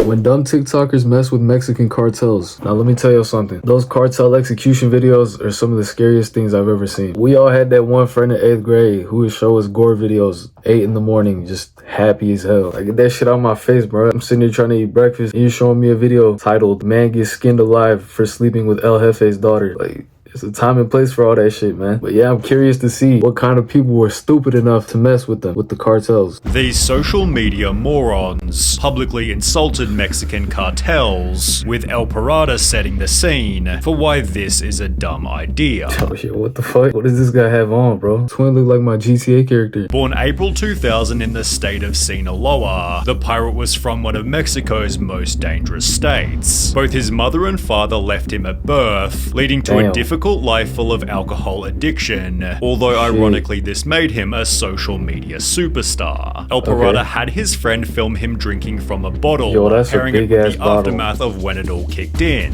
When dumb TikTokers mess with Mexican cartels. Now let me tell you something. Those cartel execution videos are some of the scariest things I've ever seen. We all had that one friend in 8th grade who would show us gore videos 8 in the morning, just happy as hell. I get that shit out my face, bro. I'm sitting here trying to eat breakfast and you're showing me a video titled "Man Gets Skinned Alive for Sleeping with El Jefe's Daughter." Like, it's a time and place for all that shit, man. But yeah, I'm curious to see what kind of people were stupid enough to mess with them, with the cartels. These social media morons publicly insulted Mexican cartels, with El Parada setting the scene for why this is a dumb idea. Oh shit, what the fuck? What does this guy have on, bro? Twin look like my GTA character. Born April 2000 in the state of Sinaloa, the pirate was from one of Mexico's most dangerous states. Both his mother and father left him at birth, leading to a difficult life full of alcohol addiction, although ironically this made him a social media superstar. El Parada had his friend film him drinking from a bottle, pairing it with the aftermath of when it all kicked in.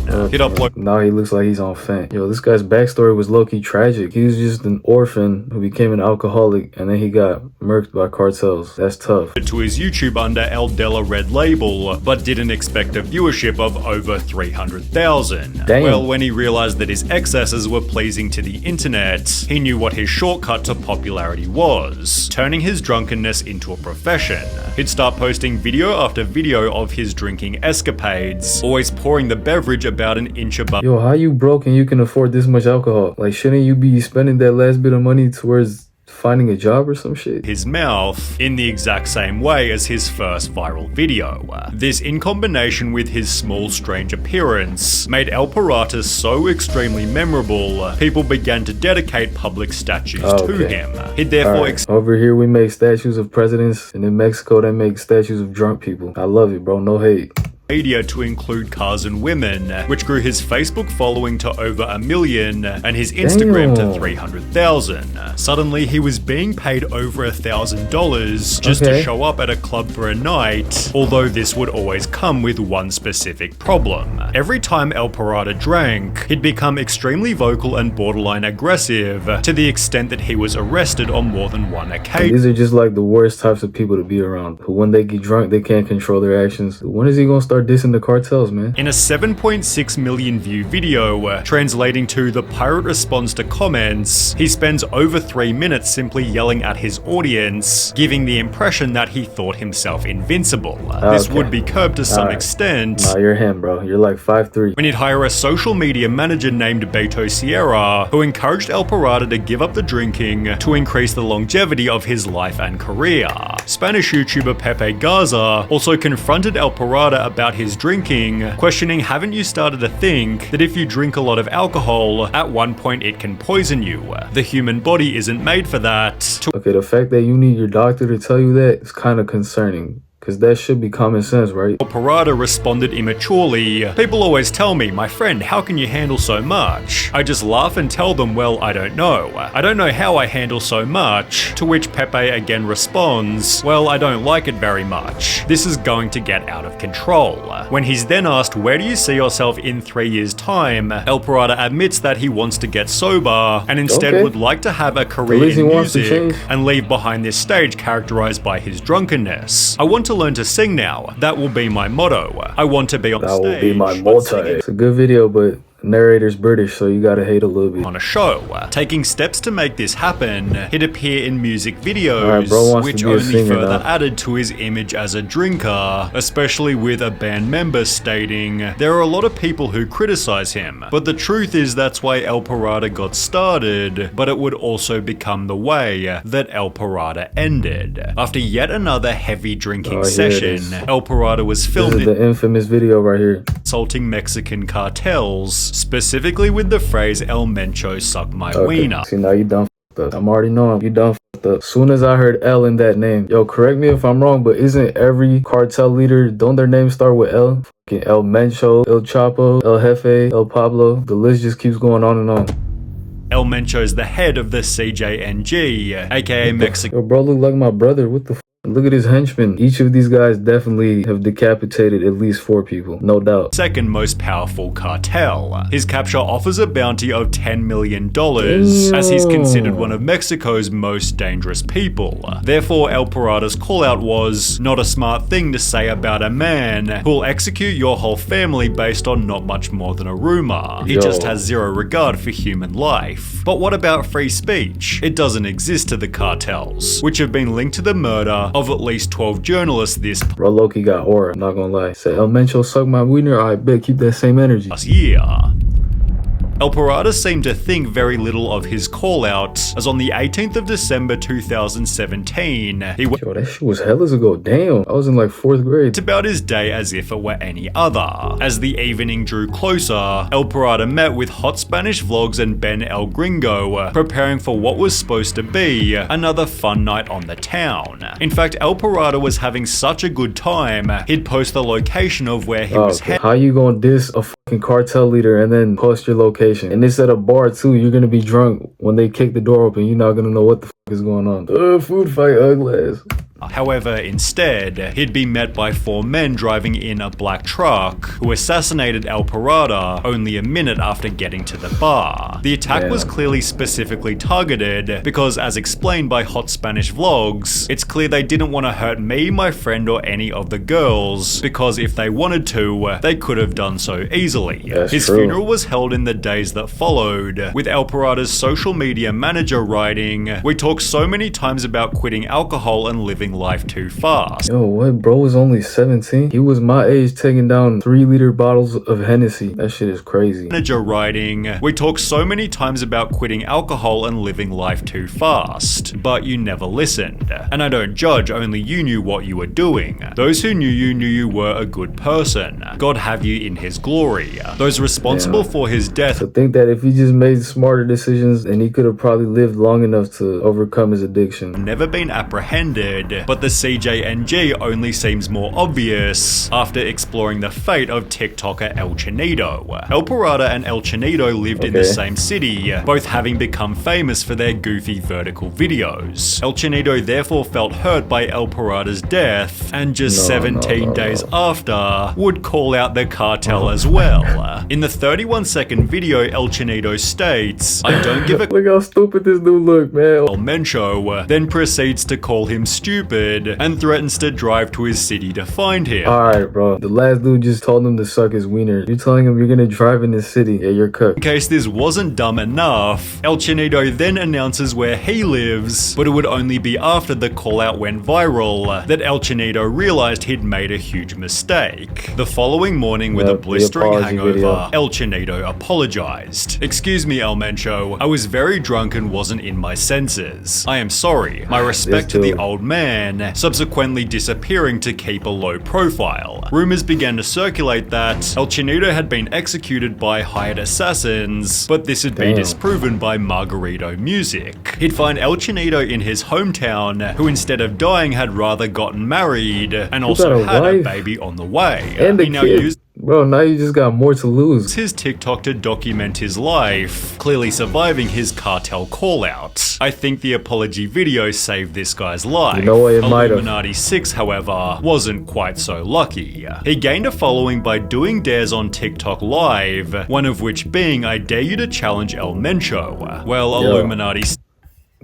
Now he looks like he's on fent. Yo, this guy's backstory was low-key tragic. He was just an orphan who became an alcoholic and then he got murked by cartels. That's tough. To his YouTube under El Della Red label, but didn't expect a viewership of over 300,000. Well, when he realized that his excesses were pleasing to the internet, he knew what his shortcut to popularity was: turning his drunkenness into a profession. He'd start posting video after video of his drinking escapades, always pouring the beverage about an inch above. Yo, how you broke and you can afford this much alcohol? Like, shouldn't you be spending that last bit of money towards finding a job or some shit? His mouth in the exact same way as his first viral video. This, in combination with his small strange appearance, made El Parada so extremely memorable, people began to dedicate public statues to him. He'd therefore over here we make statues of presidents, and in Mexico they make statues of drunk people. I love it, bro, no hate. Media to include cars and women, which grew his Facebook following to over 1 million and his Instagram to 300,000. Suddenly, he was being paid over $1,000 just to show up at a club for a night, although this would always come with one specific problem. Every time El Parada drank, he'd become extremely vocal and borderline aggressive, to the extent that he was arrested on more than one occasion. These are just like the worst types of people to be around, who when they get drunk, they can't control their actions. When is he gonna start dissing the cartels, man? In a 7.6 million view video, translating to "The Pirate Responds to Comments," he spends over 3 minutes simply yelling at his audience, giving the impression that he thought himself invincible. This would be curbed to some extent. Nah, you're him, bro. You're like 5'3". When he'd hire a social media manager named Beto Sierra, who encouraged El Parada to give up the drinking to increase the longevity of his life and career. Spanish YouTuber Pepe Garza also confronted El Parada about his drinking, questioning, "Haven't you started to think that if you drink a lot of alcohol, at one point it can poison you? The human body isn't made for that." Okay, the fact that you need your doctor to tell you that is kind of concerning. Because that should be common sense, right? El Parada responded immaturely, "People always tell me, 'My friend, how can you handle so much?' I just laugh and tell them, well, I don't know. I don't know how I handle so much." To which Pepe again responds, "Well, I don't like it very much. This is going to get out of control." When he's then asked, "Where do you see yourself in 3 years' time?" El Parada admits that he wants to get sober and instead would like to have a career in music and leave behind this stage characterized by his drunkenness. "I want to learn to sing now. That will be my motto. I want to be on stage." That will be my motto. It's a good video, but narrator's British, so you gotta hate a little bit. On a show, taking steps to make this happen, he'd appear in music videos, which only further added to his image as a drinker, especially with a band member stating, "There are a lot of people who criticize him, but the truth is that's why El Parada got started, but it would also become the way that El Parada ended." After yet another heavy drinking session, El Parada was filmed in the infamous video right here, insulting Mexican cartels, specifically with the phrase "El Mencho suck my wiener." See, now you done f***ed up. I'm already knowing you done f***ed up. Soon as I heard L in that name, yo, correct me if I'm wrong, but isn't every cartel leader, don't their names start with L? El Mencho, El Chapo, El Jefe, El Pablo. The list just keeps going on and on. El Mencho is the head of the CJNG, aka Mexico. Yo, bro, look like my brother. What the f? And look at his henchmen. Each of these guys definitely have decapitated at least 4 people, no doubt. Second most powerful cartel. His capture offers a bounty of $10 million, as he's considered one of Mexico's most dangerous people. Therefore, El Parada's callout was not a smart thing to say about a man who'll execute your whole family based on not much more than a rumor. He just has zero regard for human life. But what about free speech? It doesn't exist to the cartels, which have been linked to the murder of at least 12 journalists this Bro, Loki got aura, not gonna lie. Say, El Mencho suck my wiener, I bet keep that same energy. past year. El Parada seemed to think very little of his call-out, as on the 18th of December 2017, he went Yo, that shit was hellas ago. Damn, I was in like 4th grade. about his day as if it were any other. As the evening drew closer, El Parada met with Hot Spanish Vlogs and Ben El Gringo, preparing for what was supposed to be another fun night on the town. In fact, El Parada was having such a good time, he'd post the location of where he was headed. How you gonna diss a fucking cartel leader and then post your location? And it's at a bar too. You're gonna be drunk when they kick the door open. You're not gonna know what the fuck is going on. Food fight, ugly ass. However, instead, he'd be met by 4 men driving in a black truck who assassinated El Parada only a minute after getting to the bar. The attack was clearly specifically targeted because, as explained by Hot Spanish Vlogs, it's clear they didn't want to hurt me, my friend, or any of the girls, because if they wanted to, they could have done so easily. His funeral was held in the days that followed, with El Parada's social media manager writing, "We talk so many times about quitting alcohol and living life too fast." Yo, what? Bro was only 17? He was my age taking down 3-liter bottles of Hennessy. That shit is crazy. Manager writing, "We talk so many times about quitting alcohol and living life too fast, but you never listened. And I don't judge, only you knew what you were doing. Those who knew you were a good person. God have you in his glory. Those responsible for his death." So think that if he just made smarter decisions, and he could have probably lived long enough to overcome his addiction. Never been apprehended, but the CJNG only seems more obvious after exploring the fate of TikToker El Chinito. El Parada and El Chinito lived in the same city, both having become famous for their goofy vertical videos. El Chinito therefore felt hurt by El Parada's death, and just 17 days after, would call out the cartel as well. In the 31-second video, El Chinito states, "I don't give a Look how stupid this dude look, man. El Mencho then proceeds to call him stupid and threatens to drive to his city to find him. Alright, bro. The last dude just told him to suck his wiener. You're telling him you're gonna drive in this city. Yeah, you're cooked. In case this wasn't dumb enough, El Chinito then announces where he lives, but it would only be after the call-out went viral that El Chinito realized he'd made a huge mistake. The following morning, with a blistering hangover, El Chinito apologized. "Excuse me, El Mencho. I was very drunk and wasn't in my senses. I am sorry. My respect to the old man," subsequently disappearing to keep a low profile. Rumors began to circulate that El Chinito had been executed by hired assassins, but this would be disproven by Margarito Music. He'd find El Chinito in his hometown, who instead of dying had rather gotten married and also had a baby on the way. And he now used Bro, now you just got more to lose. His TikTok to document his life, clearly surviving his cartel call-out. I think the apology video saved this guy's life. You know what, it might have. Illuminati 6, however, wasn't quite so lucky. He gained a following by doing dares on TikTok Live, one of which being, "I dare you to challenge El Mencho." Well, Illuminati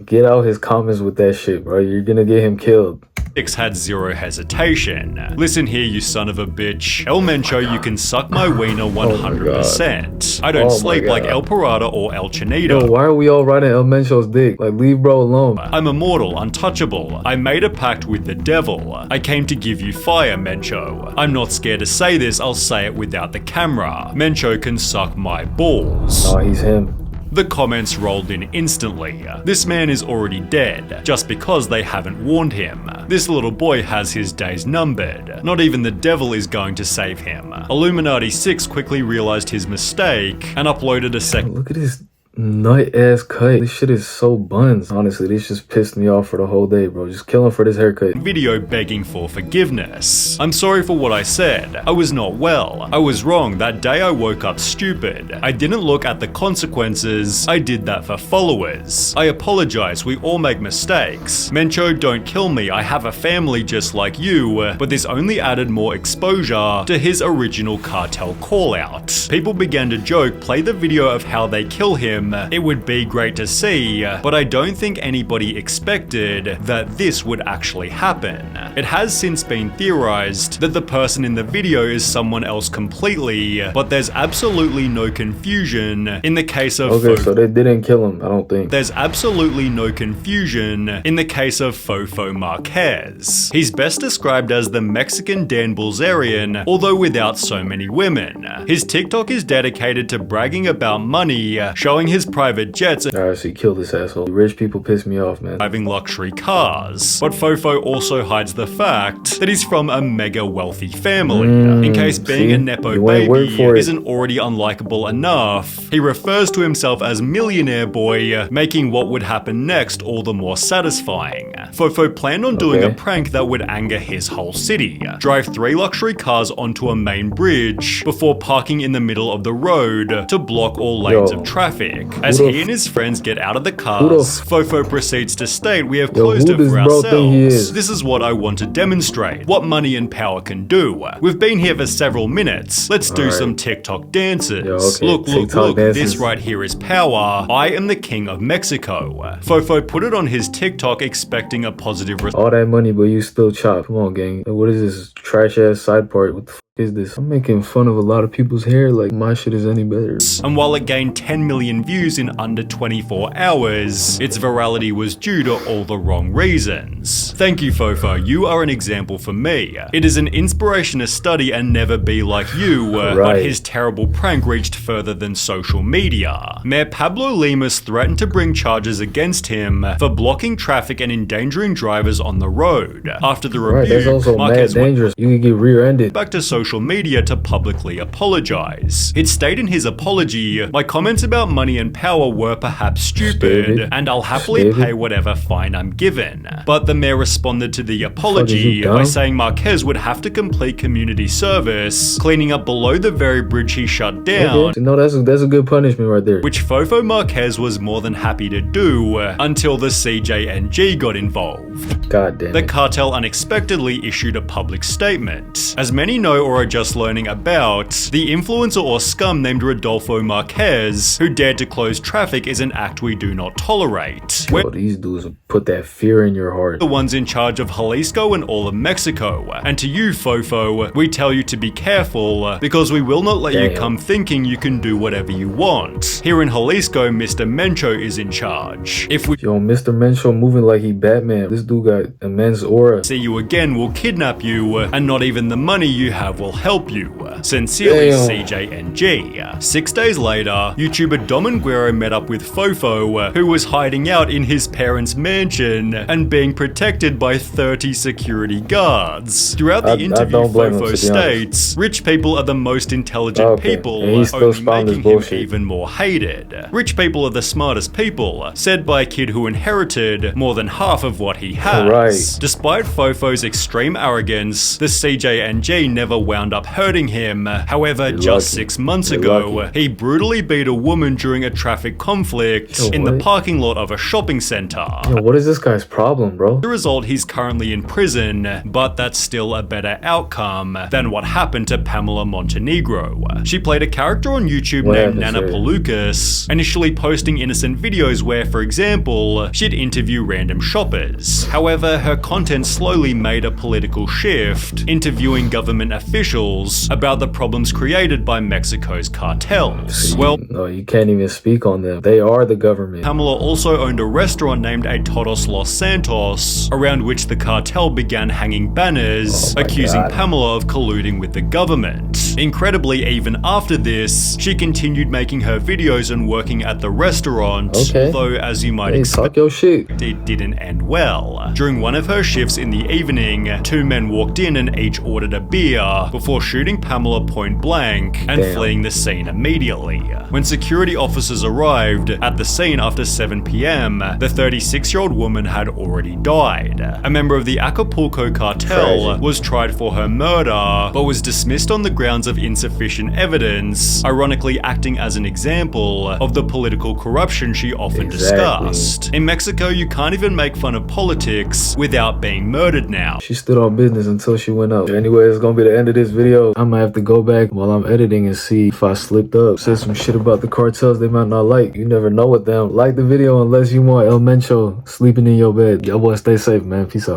Get out his comments with that shit, bro. You're gonna get him killed. 6 had zero hesitation. "Listen here, you son of a bitch. El Mencho, you can suck my wiener 100%. I don't sleep like El Parada or El Chinito. Yo, why are we all riding El Mencho's dick? Like, leave bro alone. I'm immortal, untouchable. I made a pact with the devil. I came to give you fire, Mencho. I'm not scared to say this, I'll say it without the camera. Mencho can suck my balls." Oh, he's him. The comments rolled in instantly. "This man is already dead, just because they haven't warned him. This little boy has his days numbered. Not even the devil is going to save him." Illuminati 6 quickly realized his mistake and uploaded a second. Look at his nut ass cut. This shit is so buns. Honestly, this just pissed me off for the whole day, bro. Just kill him for this haircut. Video begging for forgiveness. I'm sorry for what I said. I was not well. I was wrong. That day I woke up stupid. I didn't look at the consequences. I did that for followers. I apologize. We all make mistakes. Mencho, don't kill me. I have a family just like you. But this only added more exposure to his original cartel call out. People began to joke, play the video of how they kill him. It would be great to see, but I don't think anybody expected that this would actually happen. It has since been theorized that the person in the video is someone else completely, but there's absolutely no confusion in the case of Okay, so they didn't kill him, I don't think. There's absolutely no confusion in the case of Fofo Marquez. He's best described as the Mexican Dan Bilzerian, although without so many women. His TikTok is dedicated to bragging about money, showing his private jets and Alright, so you killed this asshole. Rich people piss me off, man. driving luxury cars. But Fofo also hides the fact that he's from a mega wealthy family. In case being a Nepo baby isn't already unlikable enough, he refers to himself as Millionaire Boy, making what would happen next all the more satisfying. Fofo planned on doing a prank that would anger his whole city. Drive 3 luxury cars onto a main bridge before parking in the middle of the road to block all lanes of traffic. As he and his friends get out of the cars, Fofo proceeds to state, "We have closed it for ourselves. This is what I want to demonstrate, what money and power can do. We've been here for several minutes. Let's do some TikTok dances. Look, this right here is power. I am the king of Mexico." Fofo put it on his TikTok expecting a positive response. All that money, but you still chop. Come on, gang. What is this trash ass side part? What the is this? I'm making fun of a lot of people's hair like my shit is any better. And while it gained 10 million views in under 24 hours, its virality was due to all the wrong reasons. Thank you, Fofo. You are an example for me. It is an inspiration to study and never be like you, but his terrible prank reached further than social media. Mayor Pablo Lemus threatened to bring charges against him for blocking traffic and endangering drivers on the road. After the rebuke, that's also Marquez mad dangerous. You could get rear-ended. Back to social media to publicly apologize. It stated in his apology, "My comments about money and power were perhaps stupid, and I'll happily pay whatever fine I'm given." But the mayor responded to the apology by saying Marquez would have to complete community service, cleaning up below the very bridge he shut down. No, that's a good punishment right there. Which Fofo Marquez was more than happy to do until the CJNG got involved. God damn it. The cartel unexpectedly issued a public statement. As many know or are just learning about, the influencer or scum named Rodolfo Marquez, who dared to close traffic, is an act we do not tolerate. Yo, these dudes put that fear in your heart. The ones in charge of Jalisco and all of Mexico. And to you, Fofo, we tell you to be careful, because we will not let you come thinking you can do whatever you want. Here in Jalisco, Mr. Mencho is in charge. If we Mr. Mencho moving like he Batman. This dude got immense aura. See you again, we'll kidnap you, and not even the money you have will help you. Sincerely, CJNG. 6 days later, YouTuber Dominguero met up with Fofo, who was hiding out in his parents' mansion and being protected by 30 security guards. Throughout the interview, Fofo states, "Rich people are the most intelligent people, only making him even more hated. Rich people are the smartest people," said by a kid who inherited more than half of what he has. Despite Fofo's extreme arrogance, the CJNG never wound up hurting him. However, just 6 months ago, he brutally beat a woman during a traffic conflict in the parking lot of a shopping center. What is this guy's problem, bro? The result, he's currently in prison, but that's still a better outcome than what happened to Pamela Montenegro. She played a character on YouTube named Nana Pelucas, initially posting innocent videos where, for example, she'd interview random shoppers. However, her content slowly made a political shift, interviewing government officials about the problems created by Mexico's cartels. Well, no, you can't even speak on them. They are the government. Pamela also owned a restaurant named A Todos Los Santos, around which the cartel began hanging banners accusing Pamela of colluding with the government. Incredibly, even after this, she continued making her videos and working at the restaurant, although as you might expect, it didn't end well. During one of her shifts in the evening, 2 men walked in and each ordered a beer before shooting Pamela her point blank and Damn. fleeing the scene immediately. When security officers arrived at the scene after 7 p.m., the 36-year-old woman had already died. A member of the Acapulco cartel Crazy. was tried for her murder, but was dismissed on the grounds of insufficient evidence, ironically acting as an example of the political corruption she often discussed. In Mexico, you can't even make fun of politics without being murdered now. She stood on business until she went out. Anyway, it's gonna be the end of this video. I'm gonna have to go back while I'm editing and see if I slipped up. Said some shit about the cartels they might not like. You never know with them. Like the video unless you want El Mencho sleeping in your bed. Y'all boys stay safe, man. Peace out.